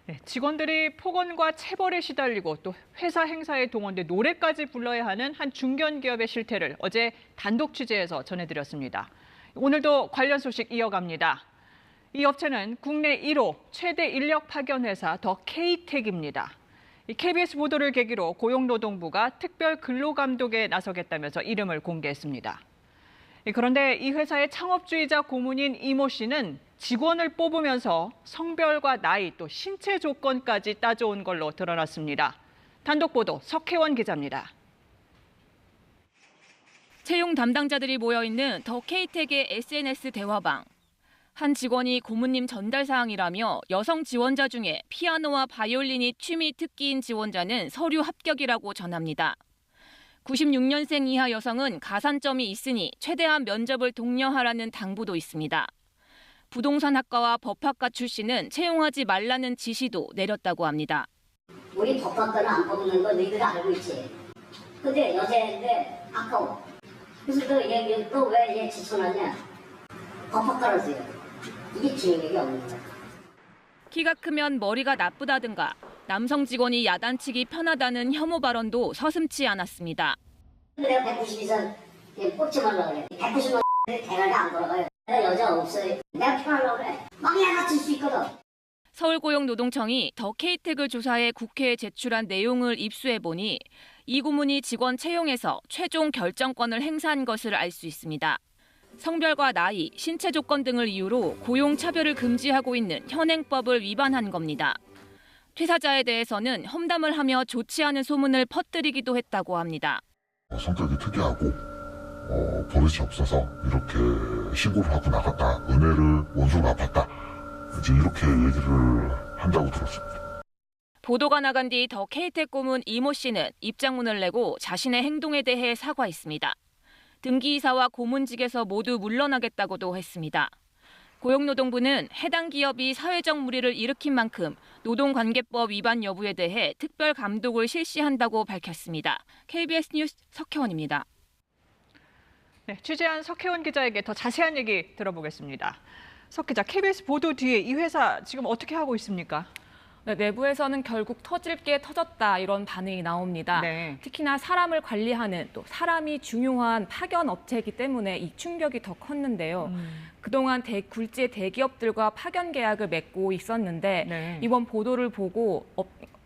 네, 직원들이 폭언과 체벌에 시달리고 또 회사 행사에 동원돼 노래까지 불러야 하는 한 중견기업의 실태를 어제 단독 취재해서 전해드렸습니다. 오늘도 관련 소식 이어갑니다. 이 업체는 국내 1호 최대 인력 파견 회사 더 K-텍입니다. KBS 보도를 계기로 고용노동부가 특별 근로감독에 나서겠다면서 이름을 공개했습니다. 그런데 이 회사의 창업주이자 고문인 이모 씨는 직원을 뽑으면서 성별과 나이 또 신체 조건까지 따져온 걸로 드러났습니다. 단독 보도 석혜원 기자입니다. 채용 담당자들이 모여있는 더 K-텍의 SNS 대화방. 한 직원이 고문님 전달 사항이라며 여성 지원자 중에 피아노와 바이올린이 취미 특기인 지원자는 서류 합격이라고 전합니다. 96년생 이하 여성은 가산점이 있으니 최대한 면접을 독려하라는 당부도 있습니다. 부동산 학과와 법학과 출신은 채용하지 말라는 지시도 내렸다고 합니다. 우리 법학과는 안 뽑는 거 너희들이 알고 있지. 근데 여자인데 아까워. 그래서 너 왜 얘 지천하냐. 법학과라서요. 이게 기획이 없는 거야. 키가 크면 머리가 나쁘다든가 남성 직원이 야단치기 편하다는 혐오 발언도 서슴지 않았습니다. 내가 190 이상 뽑지 말라고 그래. 190만 대가리 안 돌아가요. 내가 여자 없어요. 내가 편하려고 그래. 막 야단칠 수 있거든. 서울고용노동청이 더 K-텍을 조사해 국회에 제출한 내용을 입수해보니 이 고문이 직원 채용에서 최종 결정권을 행사한 것을 알 수 있습니다. 성별과 나이, 신체 조건 등을 이유로 고용차별을 금지하고 있는 현행법을 위반한 겁니다. 퇴사자에 대해서는 험담을 하며 좋지 않은 소문을 퍼뜨리기도 했다고 합니다. 성격이 특이하고 버릇이 없어서 이렇게 신고를 하고 나갔다. 은혜를 원수가 갚았다. 이제 이렇게 얘기를 한다고 들었습니다. 보도가 나간 뒤 더 K-텍 고문 이모 씨는 입장문을 내고 자신의 행동에 대해 사과했습니다. 등기이사와 고문직에서 모두 물러나겠다고도 했습니다. 고용노동부는 해당 기업이 사회적 물의를 일으킨 만큼 노동관계법 위반 여부에 대해 특별 감독을 실시한다고 밝혔습니다. KBS 뉴스 석혜원입니다. 네, 취재한 석혜원 기자에게 더 자세한 얘기 들어보겠습니다. 석 기자, KBS 보도 뒤에 이 회사 지금 어떻게 하고 있습니까? 네, 내부에서는 결국 터질 게 터졌다 이런 반응이 나옵니다. 네. 특히나 사람을 관리하는 또 사람이 중요한 파견 업체이기 때문에 이 충격이 더 컸는데요. 그동안 굴지의 대기업들과 파견 계약을 맺고 있었는데 네. 이번 보도를 보고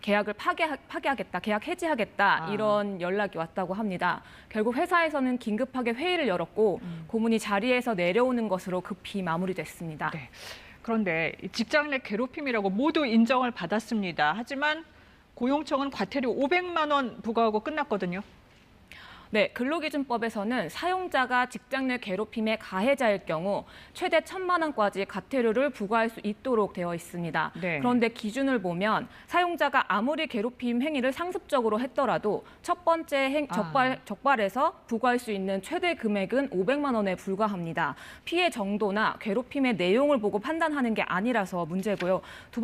계약을 파기하겠다, 계약 해지하겠다 이런 연락이 왔다고 합니다. 결국 회사에서는 긴급하게 회의를 열었고 고문이 자리에서 내려오는 것으로 급히 마무리됐습니다. 네. 그런데 직장 내 괴롭힘이라고 모두 인정을 받았습니다. 하지만 고용청은 과태료 500만 원 부과하고 끝났거든요. 네, 근로기준법에서는 사용자가 직장 내 괴롭힘의 가해자일 경우 최대 1,000만 원까지 과태료를 부과할 수 있도록 되어 있습니다. 네. 그런데 기준을 보면 사용자가 아무리 괴롭힘 행위를 상습적으로 했더라도 첫 번째 적발에서 부과할 수 있는 최대 금액은 500만 원에 불과합니다. 피해 정도나 괴롭힘의 내용을 보고 판단하는 게 아니라서 문제고요. 두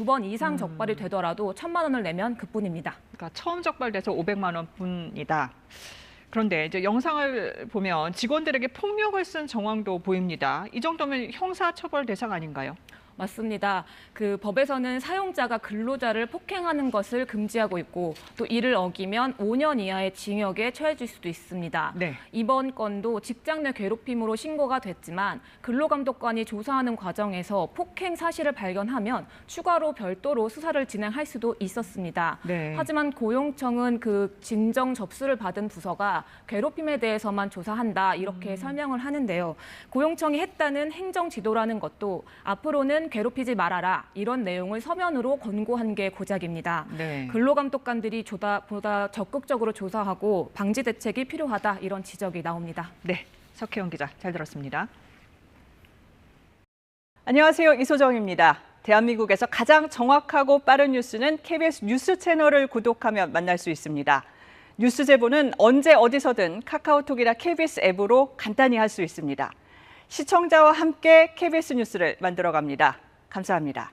번 이상 적발이 되더라도 1,000만 원을 내면 그뿐입니다. 그러니까 처음 적발돼서 500만 원뿐이다. 그런데 이제 영상을 보면 직원들에게 폭력을 쓴 정황도 보입니다. 이 정도면 형사처벌 대상 아닌가요? 맞습니다. 그 법에서는 사용자가 근로자를 폭행하는 것을 금지하고 있고 또 이를 어기면 5년 이하의 징역에 처해질 수도 있습니다. 네. 이번 건도 직장 내 괴롭힘으로 신고가 됐지만 근로감독관이 조사하는 과정에서 폭행 사실을 발견하면 추가로 별도로 수사를 진행할 수도 있었습니다. 네. 하지만 고용청은 그 진정 접수를 받은 부서가 괴롭힘에 대해서만 조사한다 이렇게 설명을 하는데요. 고용청이 했다는 행정 지도라는 것도 앞으로는 괴롭히지 말아라 이런 내용을 서면으로 권고한 게 고작입니다. 네. 근로감독관들이 보다 적극적으로 조사하고 방지 대책이 필요하다 이런 지적이 나옵니다. 네, 석혜원 기자 잘 들었습니다. 안녕하세요, 이소정입니다. 대한민국에서 가장 정확하고 빠른 뉴스는 KBS 뉴스 채널을 구독하면 만날 수 있습니다. 뉴스 제보는 언제 어디서든 카카오톡이나 KBS 앱으로 간단히 할 수 있습니다. 시청자와 함께 KBS 뉴스를 만들어갑니다. 감사합니다.